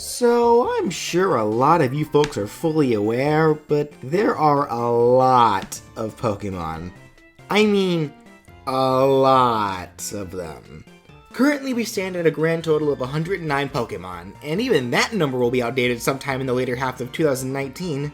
So, I'm sure a lot of you folks are fully aware, but there are a lot of Pokémon. I mean, a lot of them. Currently, we stand at a grand total of 109 Pokémon, and even that number will be outdated sometime in the later half of 2019.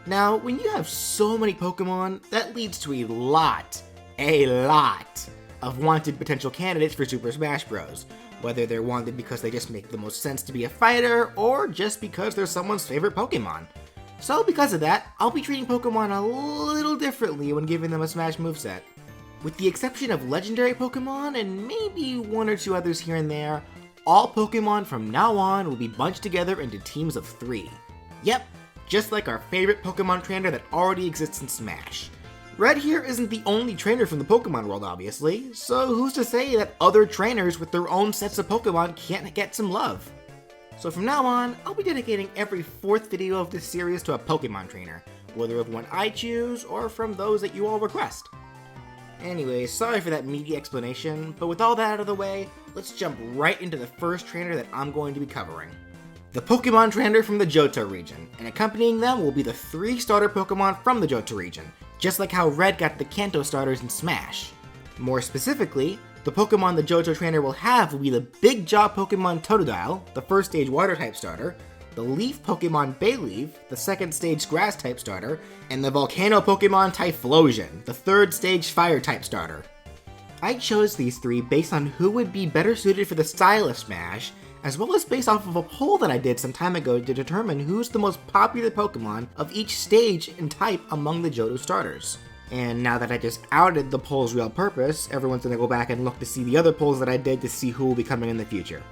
Now, when you have so many Pokémon, that leads to a lot of wanted potential candidates for Super Smash Bros. Whether they're wanted because they just make the most sense to be a fighter, or just because they're someone's favorite Pokemon. So because of that, I'll be treating Pokemon a little differently when giving them a Smash moveset. With the exception of legendary Pokemon, and maybe one or two others here and there, all Pokemon from now on will be bunched together into teams of 3. Yep, just like our favorite Pokemon trainer that already exists in Smash. Red here isn't the only trainer from the Pokemon world, obviously, so who's to say that other trainers with their own sets of Pokemon can't get some love? So from now on, I'll be dedicating every 4th video of this series to a Pokemon trainer, whether of one I choose or from those that you all request. Anyway, sorry for that meaty explanation, but with all that out of the way, let's jump right into the first trainer that I'm going to be covering. The Pokemon trainer from the Johto region, and accompanying them will be the 3 starter Pokemon from the Johto region, just like how Red got the Kanto starters in Smash. More specifically, the Pokemon the Johto trainer will have will be the Big Jaw Pokemon Totodile, the first stage Water type starter, the Leaf Pokemon Bayleaf, the second stage Grass type starter, and the Volcano Pokemon Typhlosion, the third stage Fire type starter. I chose these 3 based on who would be better suited for the style of Smash, as well as based off of a poll that I did some time ago to determine who's the most popular Pokemon of each stage and type among the Johto starters. And now that I just outed the poll's real purpose, everyone's gonna go back and look to see the other polls that I did to see who will be coming in the future.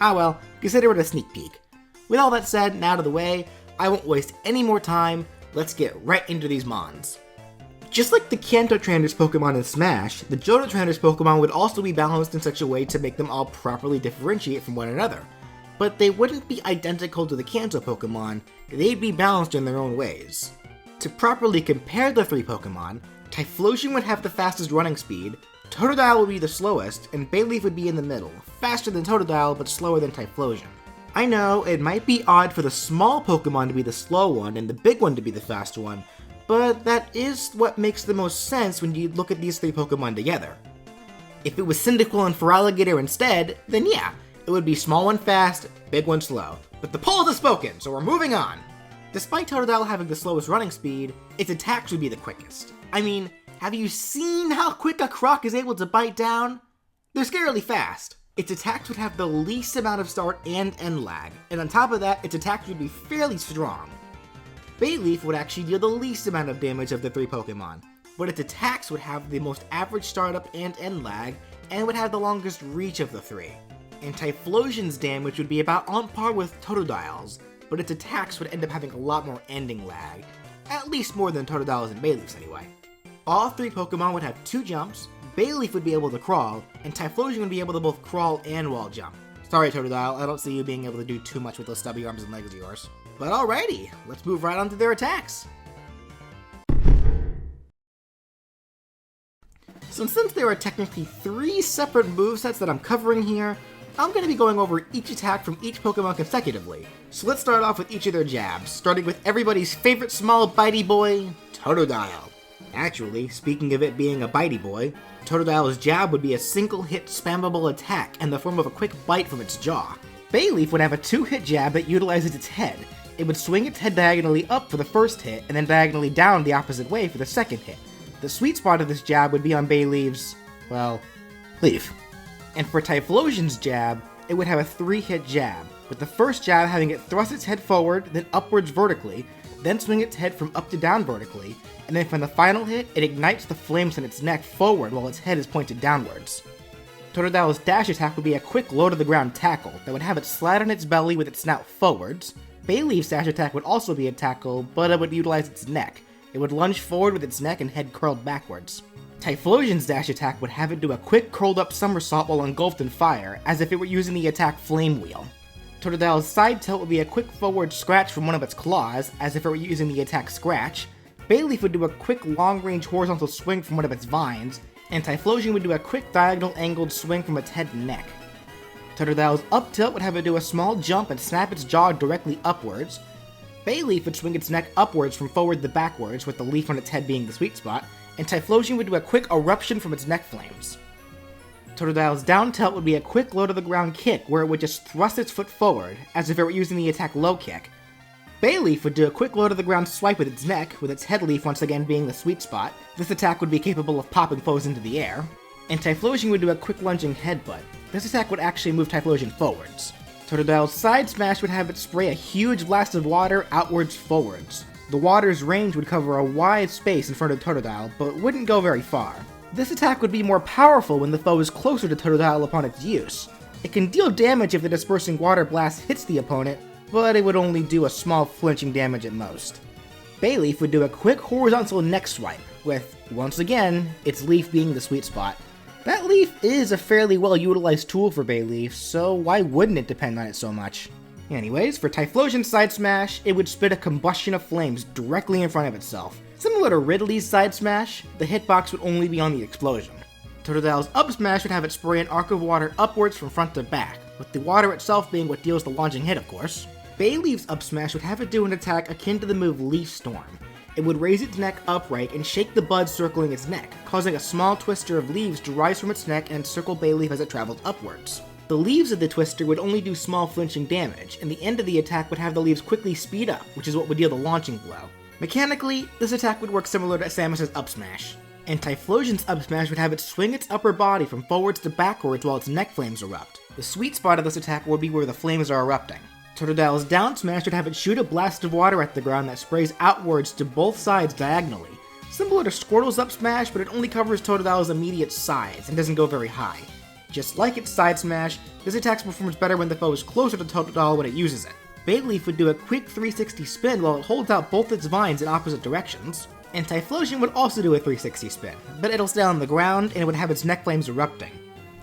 Ah well, consider it a sneak peek. With all that said and out of the way, I won't waste any more time, let's get right into these Mons. Just like the Kanto trainer's Pokemon in Smash, the Johto trainer's Pokemon would also be balanced in such a way to make them all properly differentiate from one another. But they wouldn't be identical to the Kanto Pokemon, they'd be balanced in their own ways. To properly compare the 3 Pokemon, Typhlosion would have the fastest running speed, Totodile would be the slowest, and Bayleaf would be in the middle, faster than Totodile but slower than Typhlosion. I know, it might be odd for the small Pokemon to be the slow one and the big one to be the fast one, but that is what makes the most sense when you look at these 3 Pokemon together. If it was Cyndaquil and Feraligatr instead, then yeah, it would be small one fast, big one slow. But the poll has spoken, so we're moving on! Despite Totodile having the slowest running speed, its attacks would be the quickest. I mean, have you seen how quick a Croc is able to bite down? They're scarily fast. Its attacks would have the least amount of start and end lag, and on top of that, its attacks would be fairly strong. Bayleaf would actually deal the least amount of damage of the 3 Pokemon, but its attacks would have the most average startup and end lag, and would have the longest reach of the 3. And Typhlosion's damage would be about on par with Totodile's, but its attacks would end up having a lot more ending lag, at least more than Totodile's and Bayleaf's anyway. All 3 Pokemon would have 2 jumps, Bayleaf would be able to crawl, and Typhlosion would be able to both crawl and wall jump. Sorry Totodile, I don't see you being able to do too much with those stubby arms and legs of yours. But alrighty, let's move right on to their attacks. So since there are technically 3 separate movesets that I'm covering here, I'm going to be going over each attack from each Pokemon consecutively. So let's start off with each of their jabs, starting with everybody's favorite small bitey boy, Totodile. Actually, speaking of it being a bitey boy, Totodile's jab would be a single-hit spammable attack in the form of a quick bite from its jaw. Bayleaf would have a 2-hit jab that utilizes its head. It would swing its head diagonally up for the first hit, and then diagonally down the opposite way for the second hit. The sweet spot of this jab would be on Bayleaf's, well, leaf. And for Typhlosion's jab, it would have a 3-hit jab, with the first jab having it thrust its head forward, then upwards vertically, then swing its head from up to down vertically, and then for the final hit, it ignites the flames in its neck forward while its head is pointed downwards. Totodile's dash attack would be a quick low-to-the-ground tackle that would have it slide on its belly with its snout forwards. Bayleaf's dash attack would also be a tackle, but it would utilize its neck. It would lunge forward with its neck and head curled backwards. Typhlosion's dash attack would have it do a quick curled-up somersault while engulfed in fire, as if it were using the attack Flame Wheel. Totodile's side tilt would be a quick forward scratch from one of its claws, as if it were using the attack Scratch. Bayleaf would do a quick long-range horizontal swing from one of its vines, and Typhlosion would do a quick diagonal angled swing from its head and neck. Totodile's up tilt would have it do a small jump and snap its jaw directly upwards. Bayleaf would swing its neck upwards from forward to backwards, with the leaf on its head being the sweet spot, and Typhlosion would do a quick eruption from its neck flames. Totodile's down tilt would be a quick low to the ground kick, where it would just thrust its foot forward, as if it were using the attack low kick. Bayleaf would do a quick low to the ground swipe with its neck, with its head leaf once again being the sweet spot. This attack would be capable of popping foes into the air. And Typhlosion would do a quick lunging headbutt. This attack would actually move Typhlosion forwards. Totodile's side smash would have it spray a huge blast of water outwards forwards. The water's range would cover a wide space in front of Totodile, but wouldn't go very far. This attack would be more powerful when the foe is closer to Totodile upon its use. It can deal damage if the dispersing water blast hits the opponent, but it would only do a small flinching damage at most. Bayleaf would do a quick horizontal neck swipe, with, once again, its leaf being the sweet spot. That leaf is a fairly well utilized tool for Bayleaf, so why wouldn't it depend on it so much? Anyways, for Typhlosion's side smash, it would spit a combustion of flames directly in front of itself. Similar to Ridley's side smash, the hitbox would only be on the explosion. Totodile's up smash would have it spray an arc of water upwards from front to back, with the water itself being what deals the launching hit, of course. Bayleaf's up smash would have it do an attack akin to the move Leaf Storm. It would raise its neck upright and shake the buds circling its neck, causing a small twister of leaves to rise from its neck and encircle Bayleaf as it travels upwards. The leaves of the twister would only do small flinching damage, and the end of the attack would have the leaves quickly speed up, which is what would deal the launching blow. Mechanically, this attack would work similar to Samus's up smash. And Typhlosion's up smash would have it swing its upper body from forwards to backwards while its neck flames erupt. The sweet spot of this attack would be where the flames are erupting. Totodile's down smash would have it shoot a blast of water at the ground that sprays outwards to both sides diagonally. Similar to Squirtle's up smash, but it only covers Totodile's immediate sides and doesn't go very high. Just like its side smash, this attack performs better when the foe is closer to Totodile when it uses it. Bayleaf would do a quick 360 spin while it holds out both its vines in opposite directions, and Typhlosion would also do a 360 spin, but it'll stay on the ground and it would have its neck flames erupting.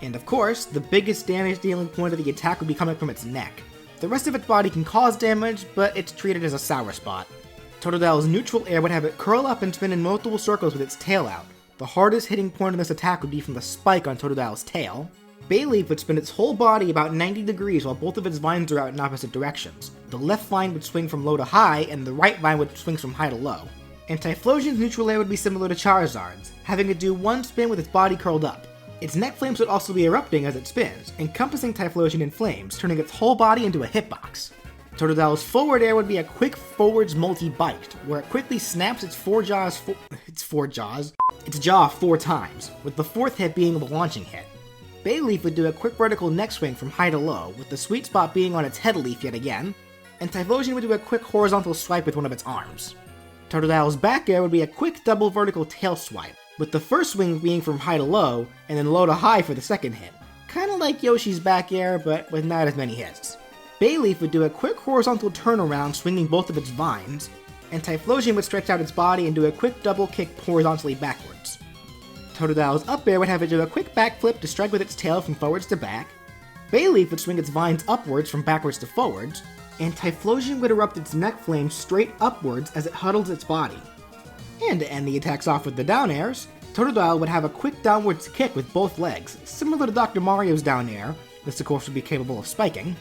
And of course, the biggest damage dealing point of the attack would be coming from its neck. The rest of its body can cause damage, but it's treated as a sour spot. Totodile's neutral air would have it curl up and spin in multiple circles with its tail out. The hardest hitting point of this attack would be from the spike on Totodile's tail. Bayleaf would spin its whole body about 90 degrees while both of its vines are out in opposite directions. The left vine would swing from low to high, and the right vine would swing from high to low. And Typhlosion's neutral air would be similar to Charizard's, having it do one spin with its body curled up. Its neck flames would also be erupting as it spins, encompassing Typhlosion in flames, turning its whole body into a hitbox. Totodile's forward air would be a quick forwards multi-bite, where it quickly snaps its jaw 4 times, with the 4th hit being the launching hit. Bayleaf would do a quick vertical neck swing from high to low, with the sweet spot being on its head leaf yet again, and Typhlosion would do a quick horizontal swipe with one of its arms. Totodile's back air would be a quick double vertical tail swipe, with the first swing being from high to low, and then low to high for the second hit. Kinda like Yoshi's back air, but with not as many hits. Bayleaf would do a quick horizontal turnaround swinging both of its vines, and Typhlosion would stretch out its body and do a quick double kick horizontally backwards. Totodile's up air would have it do a quick backflip to strike with its tail from forwards to back. Bayleaf would swing its vines upwards from backwards to forwards, and Typhlosion would erupt its neck flames straight upwards as it huddles its body. And to end the attacks off with the down airs, Totodile would have a quick downwards kick with both legs, similar to Dr. Mario's down air. This of course would be capable of spiking.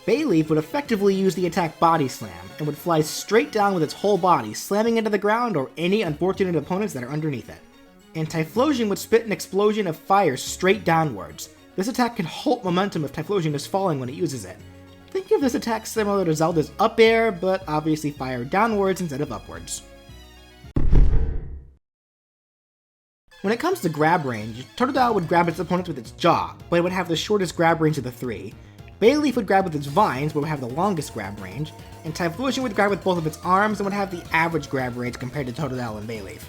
Bayleaf would effectively use the attack Body Slam, and would fly straight down with its whole body, slamming into the ground or any unfortunate opponents that are underneath it. And Typhlosion would spit an explosion of fire straight downwards. This attack can halt momentum if Typhlosion is falling when it uses it. Think of this attack similar to Zelda's up air, but obviously fire downwards instead of upwards. When it comes to grab range, Totodile would grab its opponents with its jaw, but it would have the shortest grab range of the 3. Bayleaf would grab with its vines, but would have the longest grab range, and Typhlosion would grab with both of its arms and would have the average grab range compared to Totodile and Bayleaf.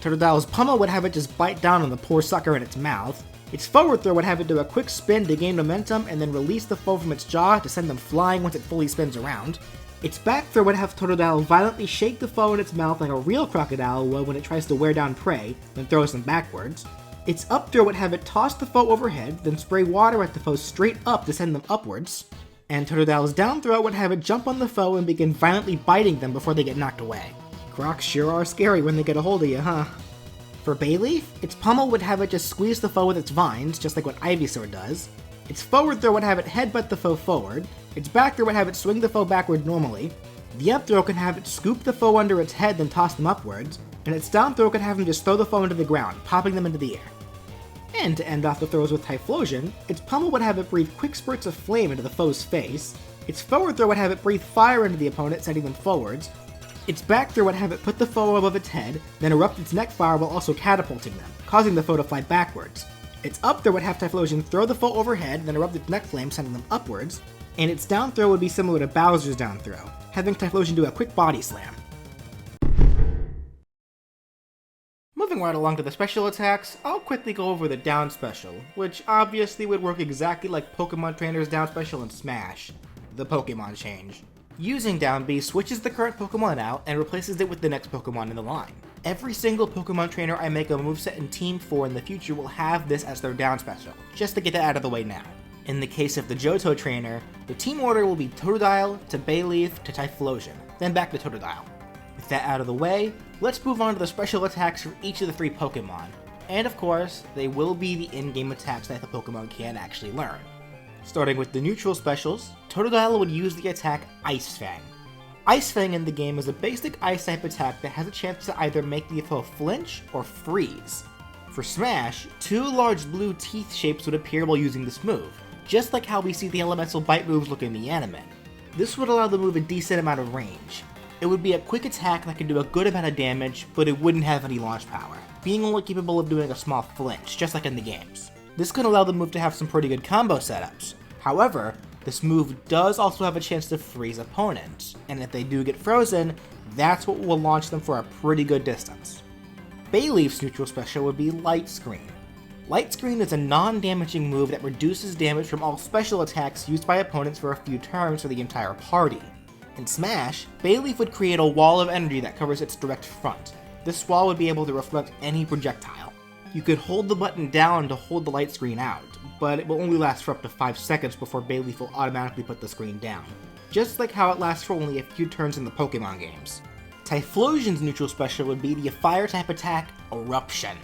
Totodile's pummel would have it just bite down on the poor sucker in its mouth. Its forward throw would have it do a quick spin to gain momentum and then release the foe from its jaw to send them flying once it fully spins around. Its back throw would have Totodile violently shake the foe in its mouth like a real crocodile would when it tries to wear down prey, then throws them backwards. Its up throw would have it toss the foe overhead, then spray water at the foe straight up to send them upwards. And Totodile's down throw would have it jump on the foe and begin violently biting them before they get knocked away. Crocs sure are scary when they get a hold of you, huh? For Bayleaf, its pummel would have it just squeeze the foe with its vines, just like what Ivysaur does. Its forward throw would have it headbutt the foe forward, its back throw would have it swing the foe backward normally, the up throw can have it scoop the foe under its head then toss them upwards, and its down throw could have him just throw the foe into the ground, popping them into the air. And to end off the throws with Typhlosion, its pummel would have it breathe quick spurts of flame into the foe's face, its forward throw would have it breathe fire into the opponent, sending them forwards, its back throw would have it put the foe above its head, then erupt its neck fire while also catapulting them, causing the foe to fly backwards. Its up throw would have Typhlosion throw the foe overhead, then erupt its neck flame, sending them upwards, and its down throw would be similar to Bowser's down throw, having Typhlosion do a quick body slam. Moving right along to the special attacks, I'll quickly go over the down special, which obviously would work exactly like Pokemon Trainer's down special in Smash, the Pokemon change. Using Down B switches the current Pokemon out and replaces it with the next Pokemon in the line. Every single Pokemon Trainer I make a moveset and team for in the future will have this as their down special, just to get that out of the way now. In the case of the Johto Trainer, the team order will be Totodile to Bayleaf to Typhlosion, then back to Totodile. With that out of the way, let's move on to the special attacks for each of the 3 Pokemon, and of course, they will be the in-game attacks that the Pokemon can actually learn. Starting with the neutral specials, Totodile would use the attack Ice Fang. Ice Fang in the game is a basic ice-type attack that has a chance to either make the foe flinch or freeze. For Smash, 2 large blue teeth shapes would appear while using this move, just like how we see the elemental bite moves look in the anime. This would allow the move a decent amount of range. It would be a quick attack that could do a good amount of damage, but it wouldn't have any launch power, being only capable of doing a small flinch, just like in the games. This could allow the move to have some pretty good combo setups. However, this move does also have a chance to freeze opponents, and if they do get frozen, that's what will launch them for a pretty good distance. Bayleaf's neutral special would be Light Screen. Light Screen is a non-damaging move that reduces damage from all special attacks used by opponents for a few turns for the entire party. In Smash, Bayleaf would create a wall of energy that covers its direct front. This wall would be able to reflect any projectile. You could hold the button down to hold the light screen out, but it will only last for up to 5 seconds before Bayleaf will automatically put the screen down, just like how it lasts for only a few turns in the Pokemon games. Typhlosion's neutral special would be the fire-type attack, Eruption.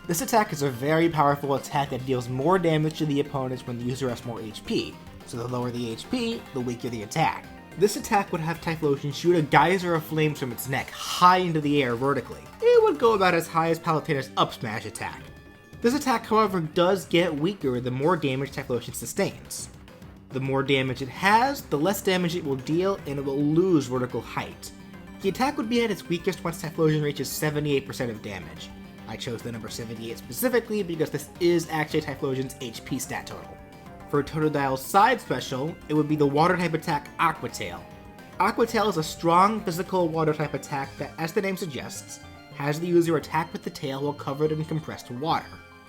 This attack is a very powerful attack that deals more damage to the opponents when the user has more HP, so the lower the HP, the weaker the attack. This attack would have Typhlosion shoot a geyser of flames from its neck high into the air vertically. It would go about as high as Palutena's up smash attack. This attack, however, does get weaker the more damage Typhlosion sustains. The more damage it has, the less damage it will deal, and it will lose vertical height. The attack would be at its weakest once Typhlosion reaches 78% of damage. I chose the number 78 specifically because this is actually Typhlosion's HP stat total. For Totodile's side special, it would be the water-type attack Aqua Tail. Aqua Tail is a strong physical water-type attack that, as the name suggests, has the user attack with the tail while covered in compressed water.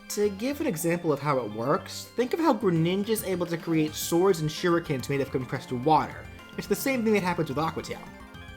To give an example of how it works, think of how Greninja is able to create swords and shurikens made of compressed water. It's the same thing that happens with Aqua Tail.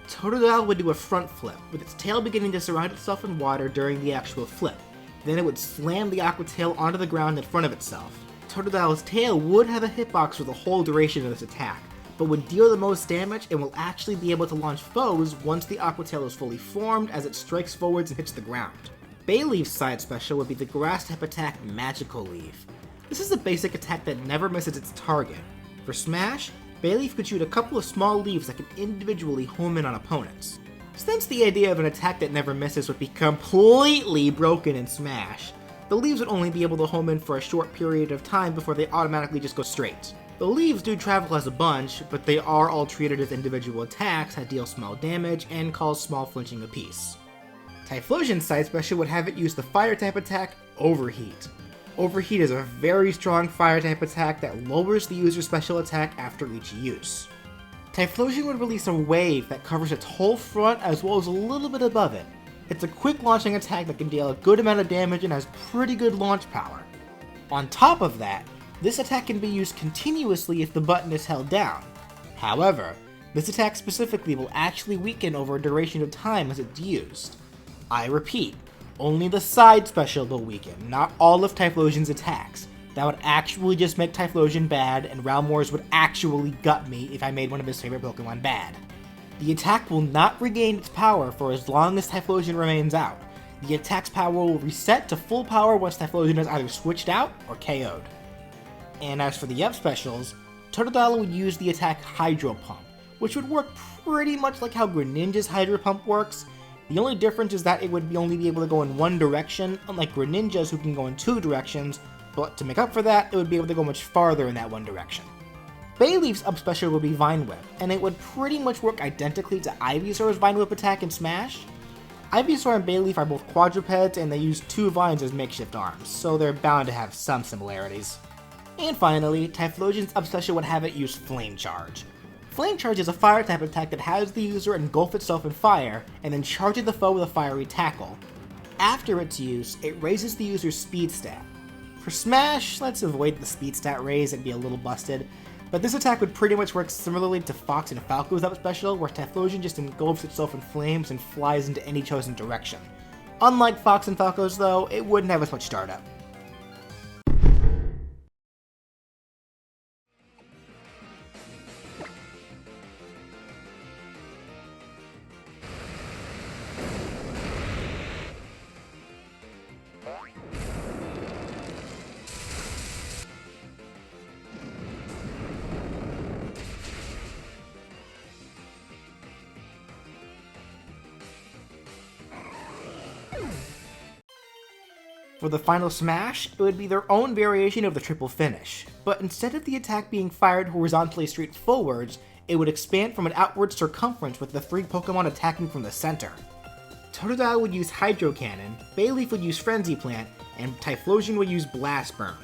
Totodile would do a front flip, with its tail beginning to surround itself in water during the actual flip. Then it would slam the Aqua Tail onto the ground in front of itself. Totodile's tail would have a hitbox for the whole duration of this attack, but would deal the most damage and will actually be able to launch foes once the Aqua Tail is fully formed as it strikes forwards and hits the ground. Bayleaf's side special would be the grass-type attack Magical Leaf. This is a basic attack that never misses its target. For Smash, Bayleaf could shoot a couple of small leaves that could individually home in on opponents. Since the idea of an attack that never misses would be completely broken in Smash, the leaves would only be able to home in for a short period of time before they automatically just go straight. The leaves do travel as a bunch, but they are all treated as individual attacks that deal small damage and cause small flinching apiece. Typhlosion's side special would have it use the fire-type attack, Overheat. Overheat is a very strong fire-type attack that lowers the user's special attack after each use. Typhlosion would release a wave that covers its whole front as well as a little bit above it. It's a quick launching attack that can deal a good amount of damage and has pretty good launch power. On top of that, this attack can be used continuously if the button is held down. However, this attack specifically will actually weaken over a duration of time as it's used. I repeat, only the side special will weaken, not all of Typhlosion's attacks. That would actually just make Typhlosion bad, and Ralmors would actually gut me if I made one of his favorite Pokemon bad. The attack will not regain its power for as long as Typhlosion remains out. The attack's power will reset to full power once Typhlosion is either switched out or KO'd. And as for the up specials, Totodile would use the attack Hydro Pump, which would work pretty much like how Greninja's Hydro Pump works. The only difference is that it would only be able to go in one direction, unlike Greninja's who can go in two directions, but to make up for that, it would be able to go much farther in that one direction. Bayleef's up special would be Vine Whip, and it would pretty much work identically to Ivysaur's Vine Whip attack in Smash. Ivysaur and Bayleef are both quadrupeds, and they use two vines as makeshift arms, so they're bound to have some similarities. And finally, Typhlosion's up special would have it use Flame Charge. Flame Charge is a fire type attack that has the user engulf itself in fire, and then charges the foe with a fiery tackle. After its use, it raises the user's speed stat. For Smash, let's avoid the speed stat raise, it'd be a little busted, but this attack would pretty much work similarly to Fox and Falco's up special, where Typhlosion just engulfs itself in flames and flies into any chosen direction. Unlike Fox and Falco's though, it wouldn't have as much startup. For the final Smash, it would be their own variation of the triple finish, but instead of the attack being fired horizontally straight forwards, it would expand from an outward circumference with the three Pokemon attacking from the center. Totodile would use Hydro Cannon, Bayleef would use Frenzy Plant, and Typhlosion would use Blast Burn.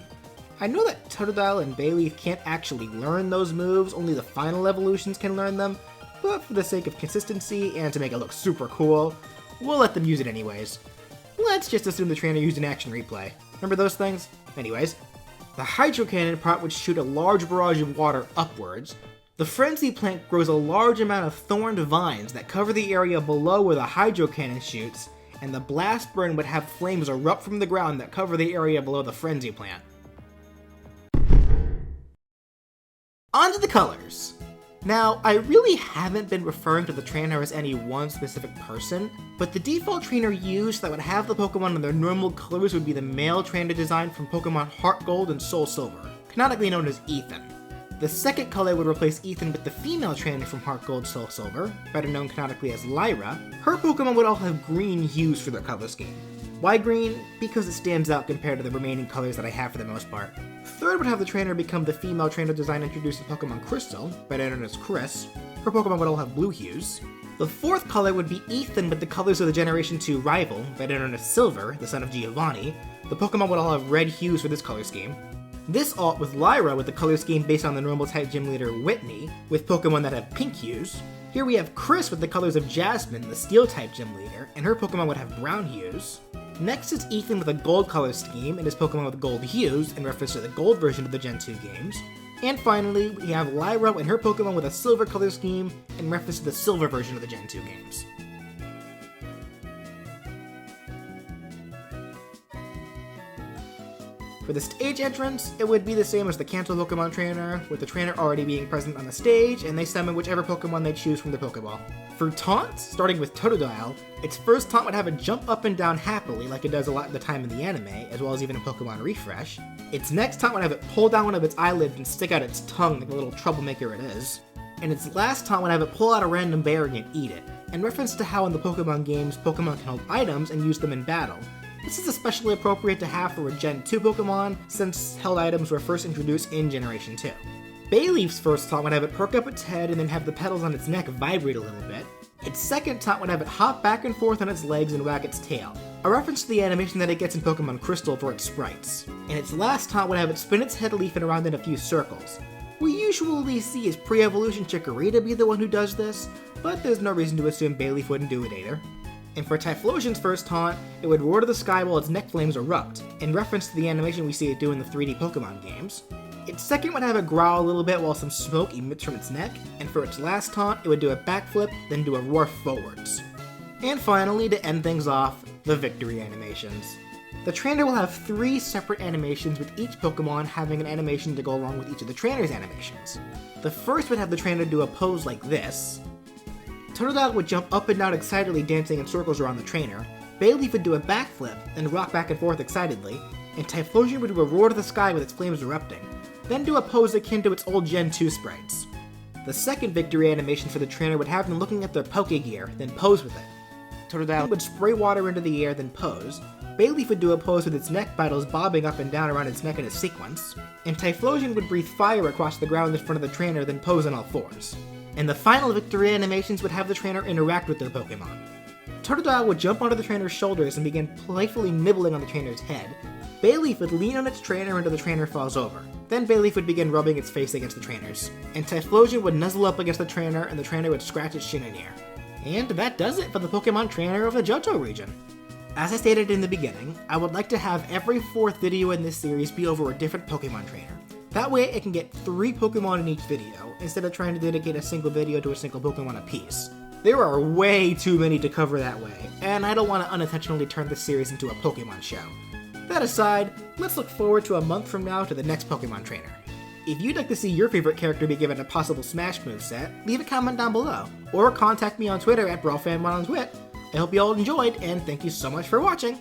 I know that Totodile and Bayleef can't actually learn those moves, only the final evolutions can learn them, but for the sake of consistency and to make it look super cool, we'll let them use it anyways. Let's just assume the trainer used an action replay. Remember those things? Anyways, the Hydro Cannon part would shoot a large barrage of water upwards. The Frenzy Plant grows a large amount of thorned vines that cover the area below where the Hydro Cannon shoots, and the Blast Burn would have flames erupt from the ground that cover the area below the Frenzy Plant. On to the colors! Now, I really haven't been referring to the trainer as any one specific person, but the default trainer used that would have the Pokemon in their normal colors would be the male trainer design from Pokemon Heart Gold and Soul Silver, canonically known as Ethan. The second color would replace Ethan with the female trainer from Heart Gold Soul Silver, better known canonically as Lyra. Her Pokemon would all have green hues for their color scheme. Why green? Because it stands out compared to the remaining colors that I have for the most part. Third would have the trainer become the female trainer design introduced in Pokemon Crystal, better known as Chris. Her Pokemon would all have blue hues. The fourth color would be Ethan with the colors of the Generation 2 rival, better known as Silver, the son of Giovanni. The Pokemon would all have red hues for this color scheme. This alt with Lyra with the color scheme based on the normal type gym leader Whitney, with Pokemon that have pink hues. Here we have Chris with the colors of Jasmine, the steel type gym leader, and her Pokemon would have brown hues. Next is Ethan with a gold color scheme and his Pokemon with gold hues in reference to the gold version of the Gen 2 games. And finally, we have Lyra and her Pokemon with a silver color scheme in reference to the silver version of the Gen 2 games. For the stage entrance, it would be the same as the Kanto Pokemon trainer, with the trainer already being present on the stage, and they summon whichever Pokemon they choose from the Pokeball. For taunts, starting with Totodile, its first taunt would have it jump up and down happily like it does a lot of the time in the anime, as well as even in Pokemon Refresh. Its next taunt would have it pull down one of its eyelids and stick out its tongue like the little troublemaker it is. And its last taunt would have it pull out a random berry and eat it, in reference to how in the Pokemon games, Pokemon can hold items and use them in battle. This is especially appropriate to have for a Gen 2 Pokemon, since held items were first introduced in Generation 2. Bayleef's first taunt would have it perk up its head and then have the petals on its neck vibrate a little bit. Its second taunt would have it hop back and forth on its legs and wag its tail, a reference to the animation that it gets in Pokemon Crystal for its sprites. And its last taunt would have it spin its head leafing around in a few circles. We usually see his pre-evolution Chikorita be the one who does this, but there's no reason to assume Bayleef wouldn't do it either. And for Typhlosion's first taunt, it would roar to the sky while its neck flames erupt, in reference to the animation we see it do in the 3D Pokemon games. Its second would have it growl a little bit while some smoke emits from its neck, and for its last taunt, it would do a backflip, then do a roar forwards. And finally, to end things off, the victory animations. The trainer will have 3 separate animations, with each Pokemon having an animation to go along with each of the trainer's animations. The first would have the trainer do a pose like this. Totodile would jump up and down excitedly, dancing in circles around the trainer. Bayleef would do a backflip, then rock back and forth excitedly, and Typhlosion would do a roar to the sky with its flames erupting. then do a pose akin to its old Gen 2 sprites. The second victory animation for the trainer would have them looking at their Pokegear, then pose with it. Totodile would spray water into the air, then pose. Bayleaf would do a pose with its neck vitals bobbing up and down around its neck in a sequence. And Typhlosion would breathe fire across the ground in front of the trainer, then pose on all fours. And the final victory animations would have the trainer interact with their Pokemon. Totodile would jump onto the trainer's shoulders and begin playfully nibbling on the trainer's head. Bayleaf would lean on its trainer until the trainer falls over. Then Bayleaf would begin rubbing its face against the trainer's. And Typhlosion would nuzzle up against the trainer, and the trainer would scratch its shin in air. And that does it for the Pokemon trainer of the Johto region. As I stated in the beginning, I would like to have every 4th video in this series be over a different Pokemon trainer. That way I can get 3 Pokemon in each video, instead of trying to dedicate a single video to a single Pokemon apiece. There are way too many to cover that way, and I don't want to unintentionally turn this series into a Pokemon show. That aside, let's look forward to a month from now to the next Pokemon trainer. If you'd like to see your favorite character be given a possible Smash moveset, leave a comment down below, or contact me on Twitter at BrawlFan1 on Twit. I hope you all enjoyed, and thank you so much for watching!